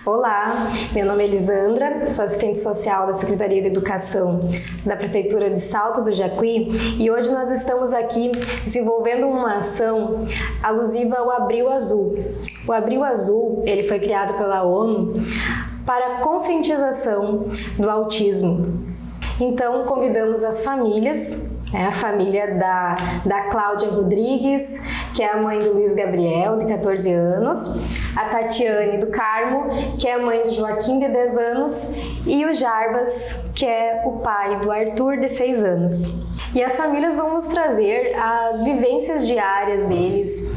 Olá, meu nome é Elisandra, sou assistente social da Secretaria de Educação da Prefeitura de Salto do Jacuí e hoje nós estamos aqui desenvolvendo uma ação alusiva ao Abril Azul. O Abril Azul, ele foi criado pela ONU para a conscientização do autismo. Então, convidamos as famílias, a família da Cláudia Rodrigues, que é a mãe do Luiz Gabriel, de 14 anos, a Tatiane do Carmo, que é a mãe do Joaquim, de 10 anos, e o Jarbas, que é o pai do Arthur, de 6 anos. E as famílias vão nos trazer as vivências diárias deles,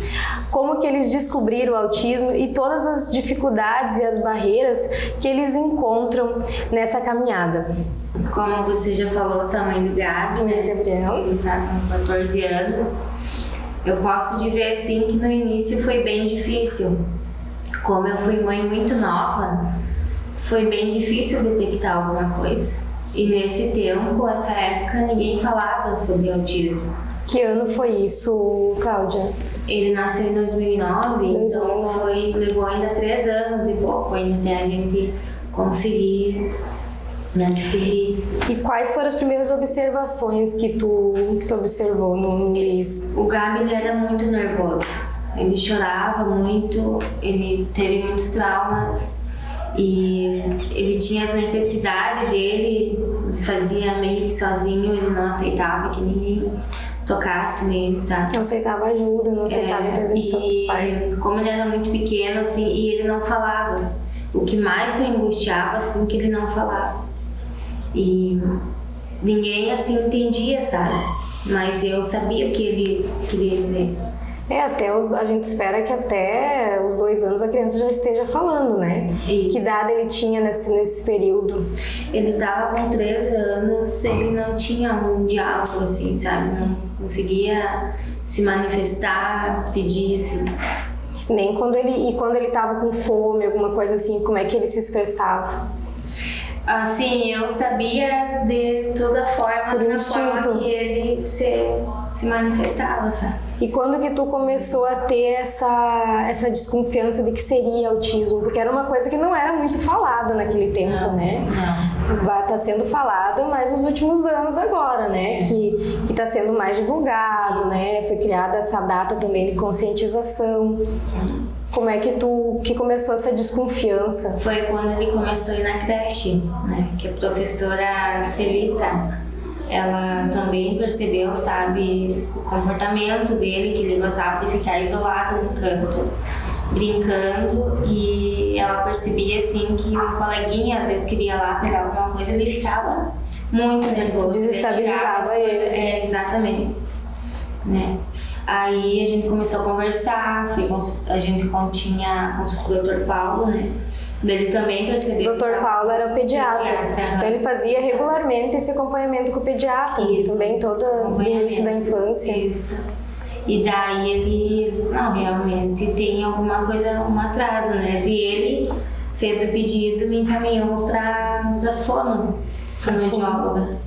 como que eles descobriram o autismo e todas as dificuldades e as barreiras que eles encontram nessa caminhada. Como você já falou, sou a mãe do Gabi, né? Gabriel. Ele está com 14 anos. Eu posso dizer assim que no início foi bem difícil. Como eu fui mãe muito nova, foi bem difícil detectar alguma coisa. E nesse tempo, essa época, ninguém falava sobre autismo. Que ano foi isso, Cláudia? Ele nasceu em 2009, então levou ainda 3 anos e pouco ainda até a gente conseguir descobrir. E quais foram as primeiras observações que tu observou no mês? O Gabi, ele era muito nervoso. Ele chorava muito, ele teve muitos traumas e ele tinha as necessidades dele, fazia meio que sozinho, ele não aceitava que ninguém tocasse nele, sabe? Não aceitava ajuda, não aceitava intervenção dos pais. Como ele era muito pequeno, assim, e ele não falava. O que mais me angustiava, assim, que ele não falava. E ninguém, assim, entendia, sabe? Mas eu sabia o que ele queria dizer. A gente espera que até os 2 anos a criança já esteja falando, né? Isso. Que idade ele tinha nesse período? Ele estava com 3 anos, ele não tinha um diálogo, assim, sabe? Não conseguia se manifestar, pedir, assim. Nem quando ele estava com fome, alguma coisa assim, como é que ele se expressava? Assim, eu sabia de toda forma, da forma que ele se manifestava, sabe? E quando que tu começou a ter essa desconfiança de que seria autismo? Porque era uma coisa que não era muito falada naquele tempo, né? Não. Tá sendo falado mais nos últimos anos agora, né? Que tá sendo mais divulgado, né? Foi criada essa data também de conscientização. Como é que começou essa desconfiança? Foi quando ele começou a ir na creche, né? Que a professora Celita, ela também percebeu, sabe, o comportamento dele, que ele gostava de ficar isolado no canto, brincando, e ela percebia, assim, que um coleguinha às vezes queria lá pegar alguma coisa, ele ficava muito nervoso. Desestabilizava ele. Exatamente, né? Aí a gente começou a conversar, a gente tinha consulta com o Dr. Paulo, né? Ele também percebeu. O Dr. Paulo era o pediatra. Então ele fazia regularmente esse acompanhamento com o pediatra. Isso. Também todo o início da infância. Isso. E daí ele disse, não, realmente tem alguma coisa, um atraso, né? E ele fez o pedido e me encaminhou para fonoaudióloga.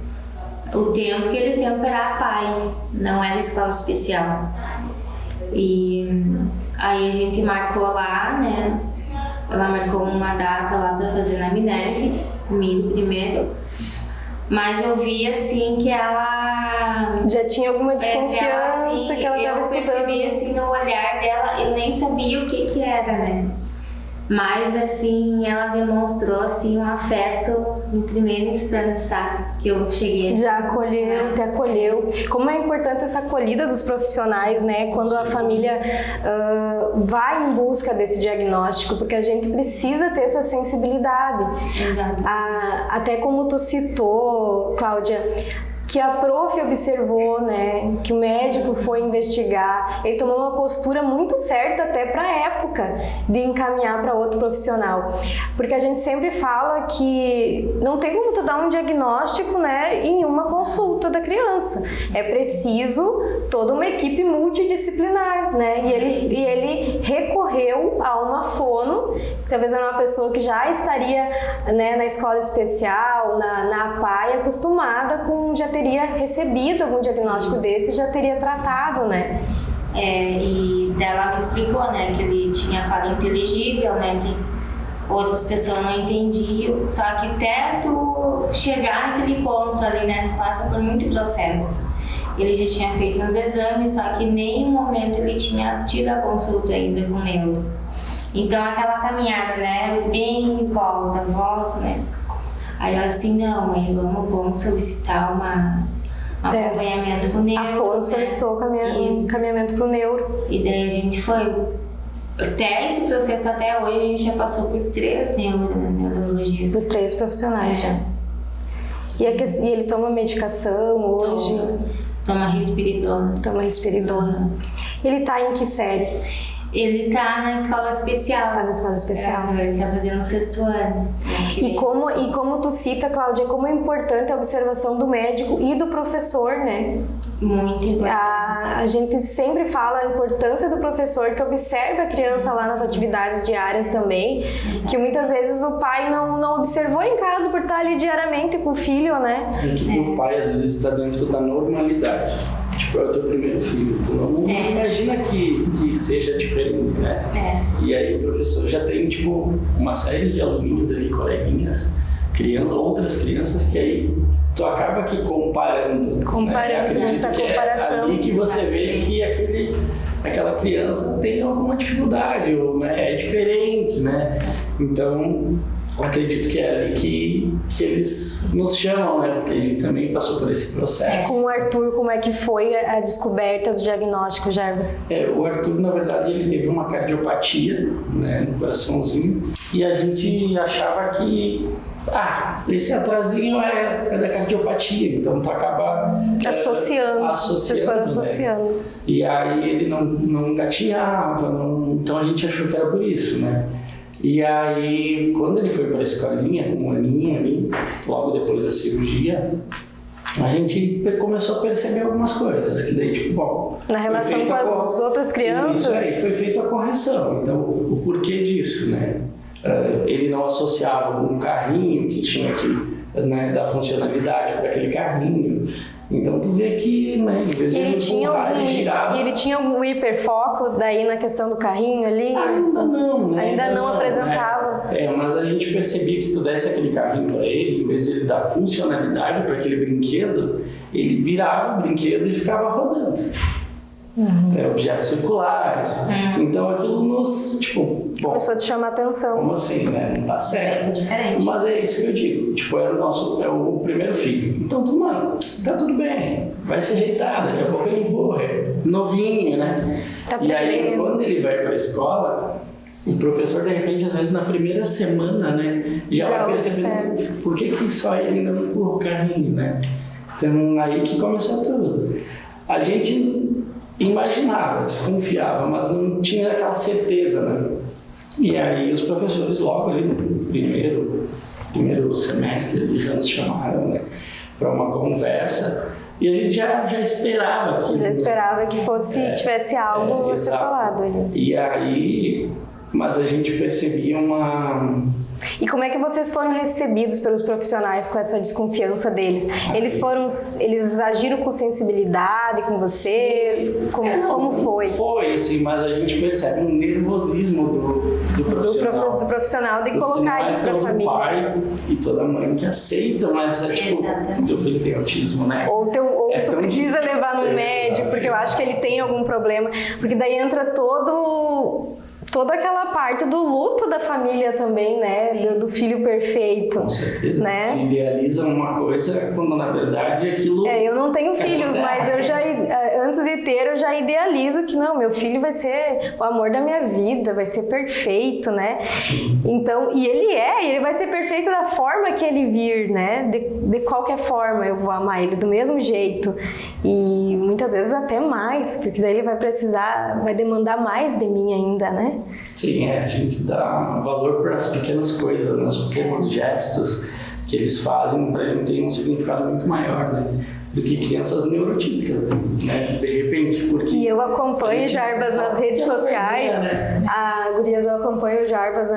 O tempo que ele tem era pai, não era escola especial. E aí a gente marcou lá, né? Ela marcou uma data lá para fazer anamnese comigo primeiro. Mas eu vi assim que ela já tinha alguma desconfiança, assim, que ela estava estudando. Eu percebi assim no olhar dela, eu nem sabia o que era, né? Mas assim, ela demonstrou assim um afeto no primeiro instante, sabe? Que eu cheguei. Já acolheu, te acolheu. Como é importante essa acolhida dos profissionais, né? Quando a família vai em busca desse diagnóstico, porque a gente precisa ter essa sensibilidade. Exato. Até como tu citou, Cláudia, que a prof observou, né, que o médico foi investigar, ele tomou uma postura muito certa até para a época de encaminhar para outro profissional, porque a gente sempre fala que não tem como tu dar um diagnóstico, né, em uma consulta da criança, é preciso toda uma equipe multidisciplinar, né, e ele recorreu a uma fono, talvez era uma pessoa que já estaria, né, na escola especial, na APAE, acostumada com já teria recebido algum diagnóstico desse e já teria tratado, né? E dela me explicou, né, que ele tinha fala inteligível, né, outras pessoas não entendiam, só que até tu chegar naquele ponto ali, né, tu passa por muito processo. Ele já tinha feito uns exames, só que em nenhum momento ele tinha tido a consulta ainda com o neuro. Então aquela caminhada, né, bem volta, né. Aí eu assim, não, mãe, vamos solicitar um acompanhamento com o neuro. Afonso solicitou caminhamento para o neuro. E daí a gente foi. Até esse processo, até hoje, a gente já passou por 3 neurologistas. Por 3 profissionais já. E ele toma medicação hoje? Toma risperidona. Toma risperidona. Ele tá em que série? Ele tá na escola especial. Tá na escola especial. Ele tá fazendo o 6º ano. E como tu cita, Cláudia, como é importante a observação do médico e do professor, né? Muito importante. A gente sempre fala a importância do professor que observa a criança lá nas atividades diárias também. Exato. Que muitas vezes o pai não observou em casa por estar ali diariamente com o filho, né? É que o pai às vezes está dentro da normalidade. Tipo, é o teu primeiro filho, tu não imagina que seja diferente, né? E aí o professor já tem, tipo, uma série de alunos ali, coleguinhas, outras crianças que aí tu acaba aqui comparando. Fazendo essa comparação. É ali que você vê que aquela criança tem alguma dificuldade, ou né, é diferente, né? Então, acredito que é ali que eles nos chamam, né? Porque a gente também passou por esse processo. Com o Arthur, como é que foi a descoberta do diagnóstico, Jarbas? O Arthur, na verdade, ele teve uma cardiopatia, né, no coraçãozinho, e a gente achava que esse atrasinho é da cardiopatia, então tu acaba associando. Vocês foram associando. Né? E aí ele não engatinhava, então a gente achou que era por isso, né? E aí, quando ele foi para a escolinha, com um aninho ali, logo depois da cirurgia, a gente começou a perceber algumas coisas, que daí, tipo, bom... Na relação com as outras crianças? Isso aí, foi feita a correção. Então, o porquê disso, né? Ele não associava um carrinho que tinha que dar funcionalidade para aquele carrinho. Então tu vê que, né, às vezes ele girava. E ele tinha algum hiperfoco daí na questão do carrinho ali? Ainda não, né? Ainda não apresentava. Mas a gente percebia que se tu desse aquele carrinho para ele, em vez de ele dar funcionalidade para aquele brinquedo, ele virava o brinquedo e ficava rodando. Objetos circulares. Então aquilo nos, começou a te chamar a atenção. Como assim, né? Não tá certo. É diferente. Mas é isso que eu digo. É o primeiro filho. Então, mano, tá tudo bem. Vai se ajeitar, daqui a pouco ele empurra. Novinho, né? E aí, quando ele vai pra escola, o professor, de repente, às vezes na primeira semana, né? Já vai percebendo por que só ele ainda não empurra o carrinho, né? Então, aí que começou tudo. A gente imaginava, desconfiava, mas não tinha aquela certeza, né? E aí os professores logo ali no primeiro semestre eles já nos chamaram, né, para uma conversa e a gente já esperava que... Já esperava que tivesse algo a ser falado ali. E aí, mas a gente percebia uma... E como é que vocês foram recebidos pelos profissionais com essa desconfiança deles? Eles agiram com sensibilidade com vocês? Como foi? Foi, assim, mas a gente percebe um nervosismo do profissional. Do profissional de colocar isso para a família. O pai e toda a mãe que aceitam essa, teu filho tem autismo, né? Ou tu precisa levar no médico, porque eu acho que ele tem algum problema. Porque daí entra toda aquela parte do luto da família também, né? Do filho perfeito. Com certeza. Né? Que idealiza uma coisa quando na verdade aquilo... Eu não tenho filhos, mas antes de ter, eu já idealizo que não, meu filho vai ser o amor da minha vida, vai ser perfeito, né? Sim. Então, e ele vai ser perfeito da forma que ele vir, né? De qualquer forma eu vou amar ele do mesmo jeito. E muitas vezes até mais, porque daí ele vai demandar mais de mim ainda, né? Sim, a gente dá valor para as pequenas coisas, nos pequenos gestos. que eles fazem para ele tem um significado muito maior, né? Do que crianças neurotípicas, né? De repente, porque... E eu acompanho o Jarbas nas redes sociais, Gurias, eu acompanho o Jarbas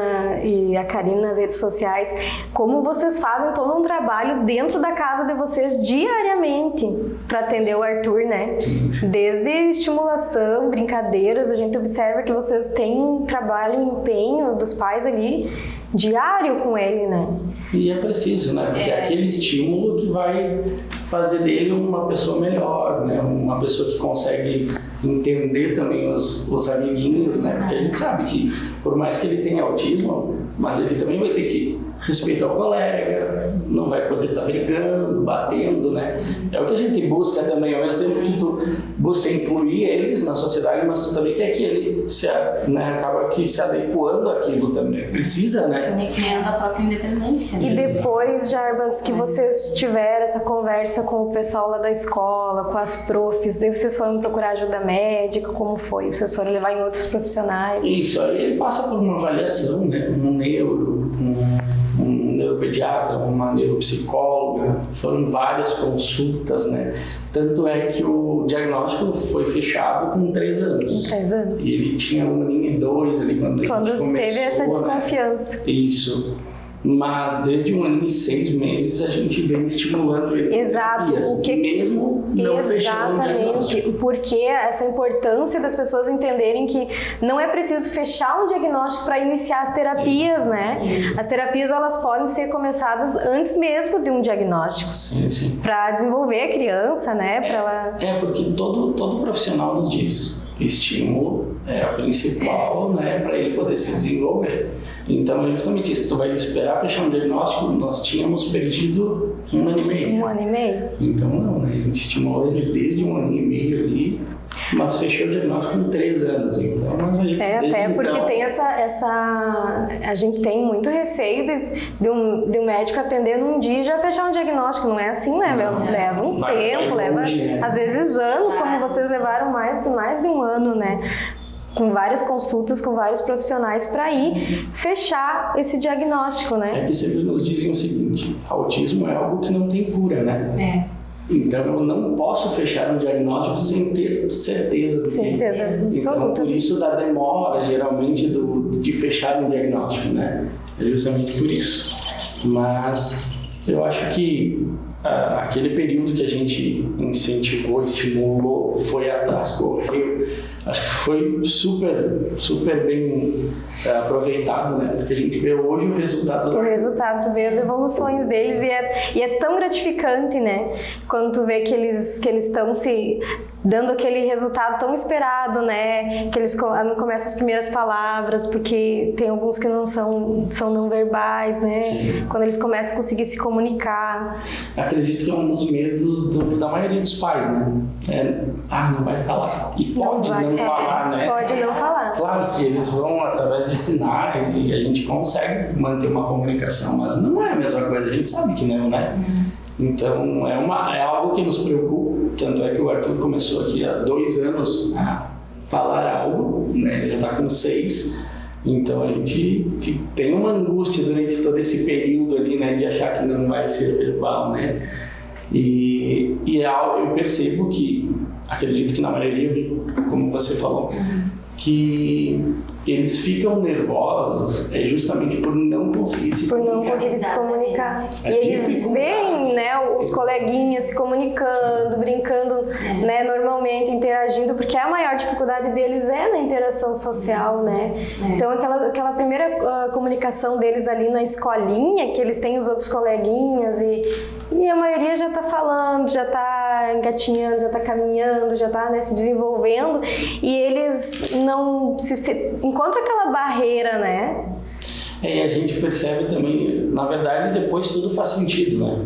e a Karine nas redes sociais, como vocês fazem todo um trabalho dentro da casa de vocês diariamente para atender o Arthur, né? Sim. Desde estimulação, brincadeiras, a gente observa que vocês têm um trabalho, um empenho dos pais ali diário com ele, né? E é preciso, né? Porque é aquele estímulo que vai fazer dele uma pessoa melhor, né? Uma pessoa que consegue entender também os amiguinhos, né? Porque a gente sabe que, por mais que ele tenha autismo, mas ele também vai ter que respeitar o colega, não vai poder estar brigando, batendo, né? É o que a gente busca também, ao mesmo tempo que tu busca incluir eles na sociedade, mas tu também quer que ele acaba que se adequando àquilo também. Precisa, né? Sim, criando a própria independência. E depois, Jarbas, que vocês tiveram essa conversa com o pessoal lá da escola, com as profs, daí vocês foram procurar ajuda médica, como foi? Vocês foram levar em outros profissionais? Isso, aí ele passa por uma avaliação, né? Um neuropediatra, uma neuropsicóloga, foram várias consultas, né? Tanto é que o diagnóstico foi fechado com 3 anos. 3 anos. E ele tinha 1 ano e 2 ali quando a gente começou. Teve essa desconfiança. Né? Isso. Mas desde 1 ano e 6 meses a gente vem estimulando ele. Exato. Mesmo não fechando o diagnóstico. Exatamente. Porque essa importância das pessoas entenderem que não é preciso fechar um diagnóstico para iniciar as terapias, né? As terapias, elas podem ser começadas antes mesmo de um diagnóstico. Sim. Para desenvolver a criança, né? Porque todo profissional nos diz. Estímulo é o principal, né, para ele poder se desenvolver. Então é justamente isso. Tu vai esperar fechar um diagnóstico, nós tínhamos perdido 1 ano e meio. 1 ano e meio? Então não, né? A gente estimulou ele desde 1 ano e meio ali, mas fechou o diagnóstico com 3 anos. Então, mas a gente, até porque então... tem a gente tem muito receio de um médico atender num dia e já fechar um diagnóstico. Não é assim, né? Leva um tempo, leva às vezes anos, como vocês levaram mais de 1 ano, né? Com várias consultas, com vários profissionais para ir fechar esse diagnóstico, né? É que sempre nos dizem o seguinte: autismo é algo que não tem cura, né? Então eu não posso fechar um diagnóstico sem ter certeza do que é. Então por isso da demora geralmente de fechar um diagnóstico, né? É justamente por isso. Mas eu acho que aquele período que a gente incentivou, estimulou, foi atrás, correu, acho que foi super bem aproveitado, né? Porque a gente vê hoje o resultado. O resultado, tu vê as evoluções deles e é tão gratificante, né? Quando tu vê que eles estão se dando aquele resultado tão esperado, né? Que eles começam as primeiras palavras, porque tem alguns que não são não verbais, né? Sim. Quando eles começam a conseguir se comunicar. Acredito que é um dos medos da maioria dos pais, né? Não vai falar. E pode não falar, né? Pode não falar. Claro que eles vão através de sinais e a gente consegue manter uma comunicação, mas não é a mesma coisa, a gente sabe que não, né? Então é algo que nos preocupa, tanto é que o Arthur começou aqui há 2 anos a falar algo, né? Ele já está com 6, então a gente tem uma angústia durante todo esse período ali, né? De achar que não vai ser verbal, né? E eu percebo que, acredito que na maioria, como você falou, que eles ficam nervosos justamente por não conseguir se comunicar. Por não conseguir se comunicar. E eles veem, né, os coleguinhas se comunicando, brincando, né, normalmente interagindo, porque a maior dificuldade deles é na interação social, né? Então aquela primeira comunicação deles ali na escolinha, que eles têm os outros coleguinhas e a maioria já está falando, já está engatinhando, já está caminhando, já está, né, se desenvolvendo, e eles não encontram aquela barreira, né? E a gente percebe também, na verdade, depois tudo faz sentido, né?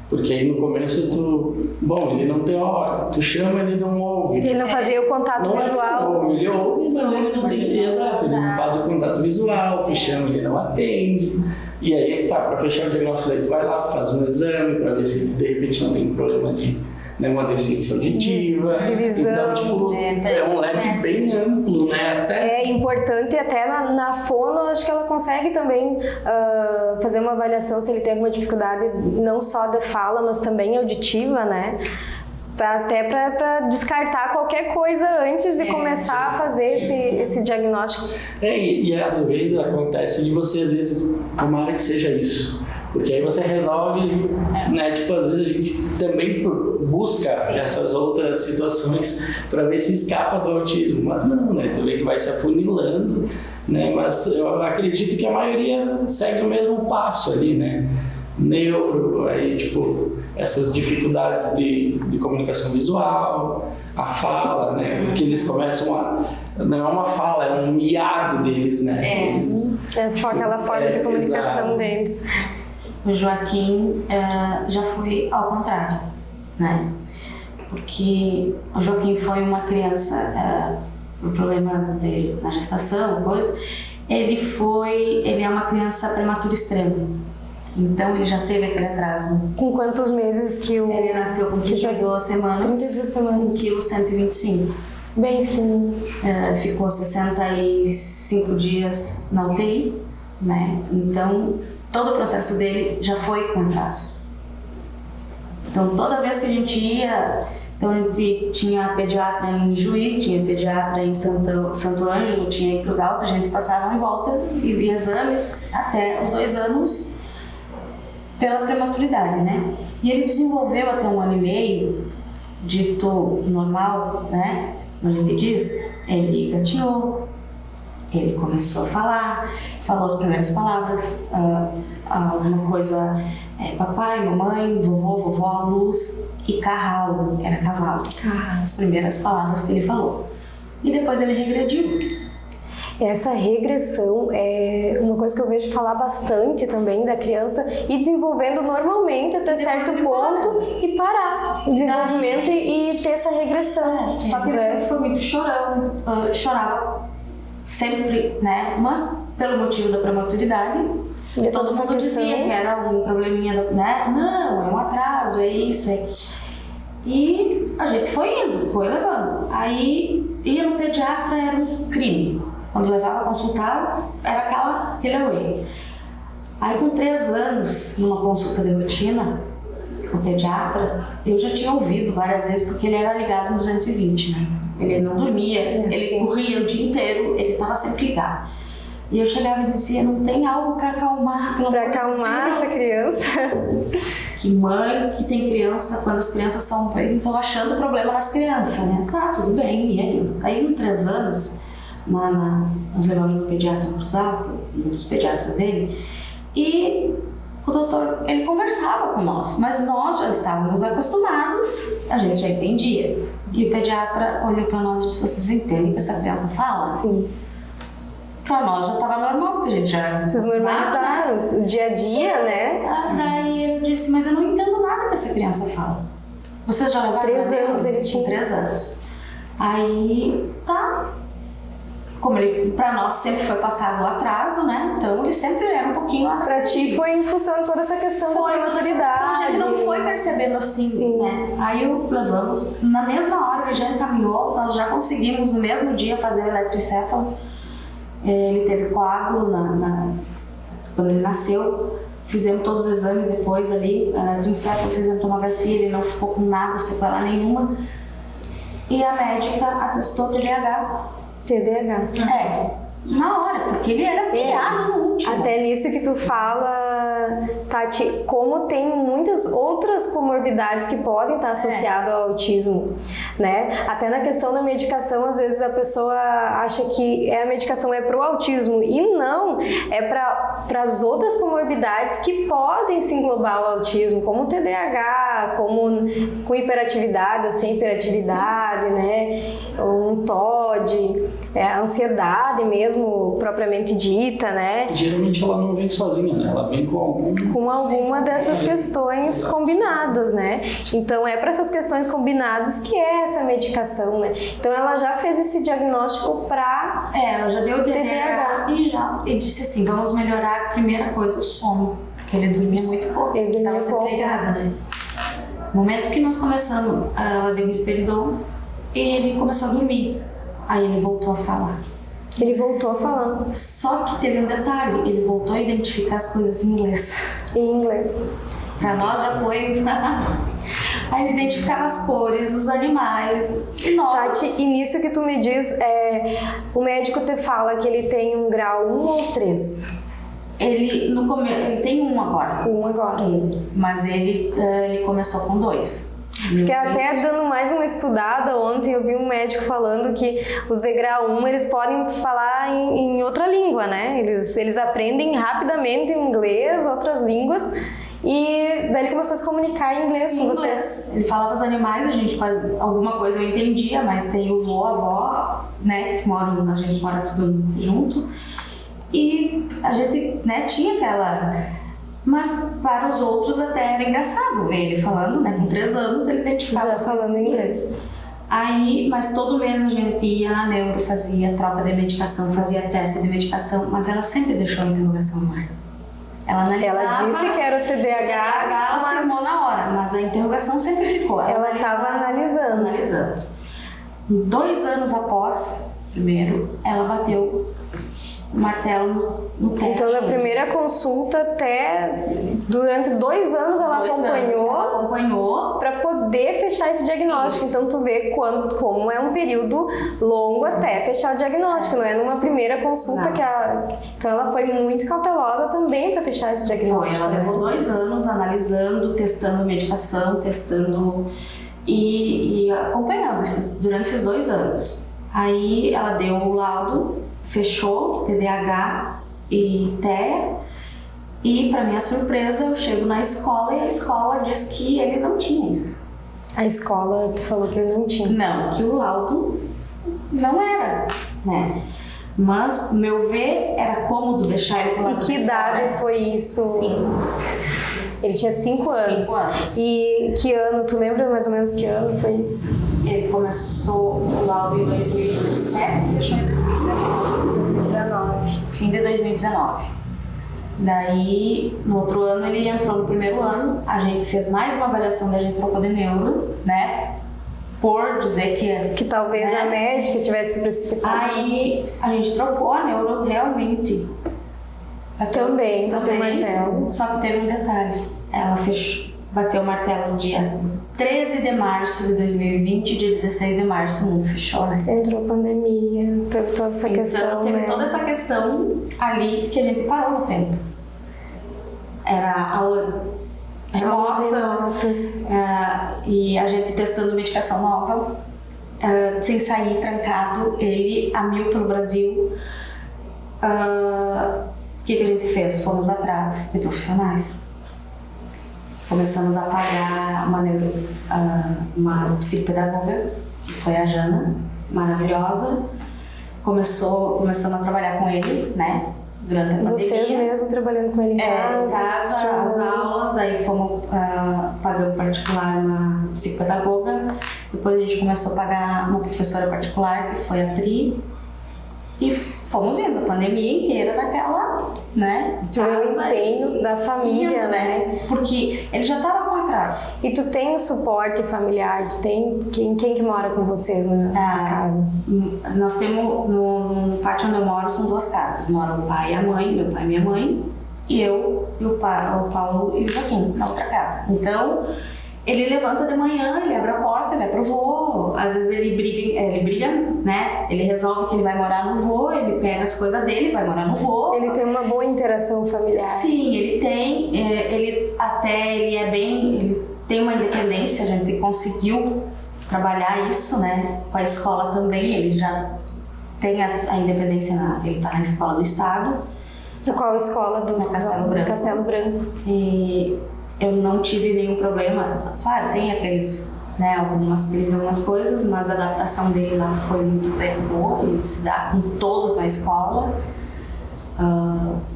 Porque aí no começo ele não tem hora, tu chama, ele não ouve. Ele não fazia o contato visual. Ele ouve, mas ele não tem, exato, ele não faz o contato visual, tu chama, ele não atende. E aí para fechar o diagnóstico, daí tu vai lá, faz um exame para ver se de repente não tem problema de né, uma deficiência auditiva. De visão. Então, tipo, é um leque bem amplo, né? Até... É importante até na fono, acho que ela consegue também fazer uma avaliação se ele tem alguma dificuldade não só de fala, mas também auditiva, né? Até para descartar qualquer coisa antes de começar a fazer esse diagnóstico. E às vezes acontece de você, às vezes, tomara que seja isso. Porque aí você resolve, né? Tipo, às vezes a gente também busca essas outras situações para ver se escapa do autismo. Mas não, né? Tu vê que vai se afunilando, né? Mas eu acredito que a maioria segue o mesmo passo ali, né? Neuro, aí, tipo, essas dificuldades de comunicação visual, a fala, né? Porque eles começam a... Não é uma fala, é um miado deles, né? Eles, aquela forma de comunicação deles. O Joaquim já foi ao contrário, né? Porque o Joaquim foi uma criança, por problemas dele na gestação, coisa, ele é uma criança prematura extrema. Então ele já teve aquele atraso. Com quantos meses que o... Ele nasceu com 32 semanas, 32 semanas. 1,125 kg. Bem pequenininho. Ficou 65 dias na UTI, né? Então todo o processo dele já foi com atraso. Então toda vez que a gente ia, então a gente tinha pediatra em Juí, tinha pediatra em Santo Ângelo, tinha em Cruz Alta, a gente passava em volta e via exames até os 2 anos pela prematuridade, né? E ele desenvolveu até 1 ano e meio, dito normal, né? Como a gente diz, ele gatinhou, ele começou a falar, falou as primeiras palavras, alguma coisa, papai, mamãe, vovô, vovó, luz e carralo, que era cavalo. As primeiras palavras que ele falou. E depois ele regrediu. Essa regressão é uma coisa que eu vejo falar bastante também da criança ir desenvolvendo normalmente até certo ponto e parar o desenvolvimento e ter essa regressão. Só que ele sempre foi muito chorão, chorava sempre, né? Mas pelo motivo da prematuridade, todo mundo dizia que era um probleminha, né? Não, é um atraso, é isso, é... E a gente foi indo, foi levando. Aí ia no pediatra, era um crime. Quando levava a consultar, era aquele away. Aí com 3 anos, numa consulta de rotina com o pediatra, eu já tinha ouvido várias vezes, porque ele era ligado no 220, né? Ele não dormia, ele corria o dia inteiro, ele estava sempre ligado. E eu chegava e dizia, não tem algo para acalmar, pelo amor de Deus. Para acalmar essa criança. Que mãe que tem criança, quando as crianças estão achando problema nas crianças, né? Tá, tudo bem, e aí com 3 anos, nós levamos no pediatra no Cruz Alta, um dos pediatras dele, e o doutor, ele conversava com nós, mas nós já estávamos acostumados, a gente já entendia. E o pediatra olhou para nós e disse, vocês entendem que essa criança fala? Sim. Para nós já estava normal, porque a gente já... Vocês normalizaram o dia a dia, né? Daí ele disse, mas eu não entendo nada que essa criança fala. Vocês já levaram? 3 anos ele tinha. 3 anos. Aí, tá... Como ele, pra nós, sempre foi passado o atraso, né? Então, ele sempre era um pouquinho atrás. Pra ti foi em função de toda essa questão da prematuridade. Então, a gente não foi percebendo assim, sim, né? Aí, levamos, na mesma hora ele já encaminhou, nós já conseguimos, no mesmo dia, fazer o eletroencefalo. Ele teve coágulo quando ele nasceu. Fizemos todos os exames depois ali, eletroencefalo, fizemos tomografia, ele não ficou com nada, sequela nenhuma. E a médica atestou TDAH. Na hora, porque ele era pilhado no último. Até nisso que tu fala, Tati, como tem muitas outras comorbidades que podem estar associadas ao autismo, né? Até na questão da medicação, às vezes a pessoa acha que a medicação é pro autismo e não, é para as outras comorbidades que podem se englobar ao autismo, como o TDAH, como com hiperatividade ou sem hiperatividade, né? Um TOD, a ansiedade mesmo, propriamente dita, né? Geralmente ela não vem sozinha, né? Ela vem com alguma dessas questões combinadas, né? Então é para essas questões combinadas que é essa medicação, né? Então ela já fez esse diagnóstico para ela já deu o TDAH e disse assim, vamos melhorar a primeira coisa, o sono, porque ele dormia muito pouco. Ele dormia pouco. Ligado, né? No momento que nós começamos, ela deu um espelhidom e ele começou a dormir. Aí ele voltou a falar. Ele voltou a falar. Só que teve um detalhe, ele voltou a identificar as coisas em inglês. Em inglês. Pra nós já foi... Aí ele identificava as cores, os animais. E nós... Tati, e nisso que tu me diz, o médico te fala que ele tem um grau 1 ou 3? Ele tem 1 agora. 1 agora. 1, mas ele começou com 2. Porque até dando mais uma estudada, ontem eu vi um médico falando que os de grau 1 eles podem falar em outra língua, né? Eles aprendem rapidamente inglês, outras línguas, e daí ele começou a se comunicar em inglês com vocês. Ele falava os animais, a gente quase alguma coisa eu entendia, mas tem o vô, a avó, né, que a gente mora tudo junto, e a gente, né, tinha aquela... Mas para os outros até era engraçado ver ele falando, né? Com 3 anos ele identificava as coisas falando inglês. Aí, mas todo mês a gente ia na neuro, fazia troca de medicação, fazia teste de medicação, mas ela sempre deixou a interrogação no ar. Ela analisava. Ela disse que era o TDAH, ela afirmou na hora, mas a interrogação sempre ficou. Ela estava analisando. 2 anos após, primeiro, ela bateu o martelo no teste. Então, da primeira consulta até durante 2 anos ela acompanhou para poder fechar esse diagnóstico. Isso. Então, tu vê como é um período longo até fechar o diagnóstico. Não é numa primeira consulta Então, ela foi muito cautelosa também para fechar esse diagnóstico. Ela levou 2 anos analisando, testando medicação, e acompanhando durante esses 2 anos. Aí ela deu o laudo, fechou TDAH e TEA, e para minha surpresa eu chego na escola e a escola diz que ele não tinha isso. A escola tu falou que ele não tinha? Não, que o laudo não era, né? Mas, meu ver, era cômodo deixar ele pro lado. E que idade foi isso? 5. Ele tinha 5 anos. 5 anos. E que ano? Tu lembra mais ou menos que ano foi isso? Ele começou o laudo em 2017 e fechou em 2019. Fim de 2019. Daí, no outro ano, ele entrou no primeiro ano. A gente fez mais uma avaliação, da gente trocou de neuro, né? Por dizer que talvez, né, a médica tivesse precificado. Aí, a gente trocou a neuro realmente. Também, bateu o martelo. Só que teve um detalhe. Ela bateu o martelo dia 13 de março de 2020, dia 16 de março o mundo fechou, né? Entrou pandemia, teve toda essa questão, teve né? toda essa questão ali que a gente parou no tempo. Era aula remotas, e a gente testando medicação nova, sem sair, trancado, ele a 1000 pelo Brasil. O que a gente fez? Fomos atrás de profissionais. Começamos a pagar uma psicopedagoga, que foi a Jana, maravilhosa. Começamos a trabalhar com ele, né? Durante a pandemia. Vocês mesmo trabalhando com ele em casa? As aulas, daí fomos pagando particular uma psicopedagoga. Depois a gente começou a pagar uma professora particular, que foi a Pri. E fomos indo a pandemia inteira naquela, né? O empenho da família, né? Porque ele já estava com atraso. E tu tem o suporte familiar? Tu tem quem que mora com vocês na casa? Nós temos, no pátio onde eu moro, são 2 casas. Moram o pai e a mãe, meu pai e minha mãe, e eu, e o Paulo e o Joaquim, na outra casa. Então, ele levanta de manhã, ele abre a porta, vai pro vô. Às vezes ele briga, né? Ele resolve que ele vai morar no vô, ele pega as coisas dele, vai morar no vô. Ele tem uma boa interação familiar. Sim, ele tem. Ele tem uma independência, a gente conseguiu trabalhar isso, né? Com a escola também, ele já tem a independência, ele tá na escola do estado. Qual escola? Na Castelo Branco. Castelo Branco. E eu não tive nenhum problema. Claro, tem né, algumas coisas, mas a adaptação dele lá foi muito bem boa. Ele se dá com todos na escola.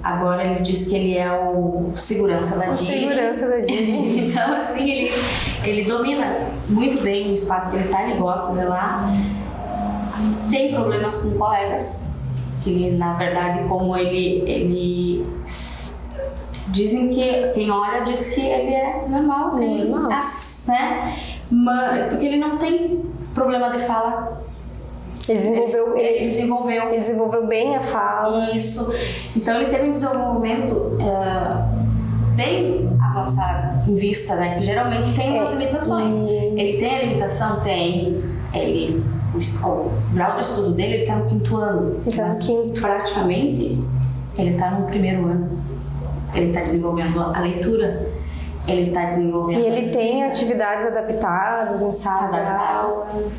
Agora ele diz que ele é o segurança da Dini. Segurança da Dini. Então, assim, ele domina muito bem o espaço que ele tá, ele gosta de lá. Tem problemas com colegas, que na verdade, como ele dizem que quem olha diz que ele é normal. né? Porque ele não tem problema de fala. Ele desenvolveu bem a fala. Isso. Então ele teve um desenvolvimento bem avançado em vista, né? Que geralmente tem umas limitações. Ele tem a limitação? Tem. O grau de estudo dele, ele está no 5º ano. Mas praticamente ele está no 1º ano. Ele está desenvolvendo a leitura. Ele está desenvolvendo... E ele tem atividades adaptadas em sala de aula.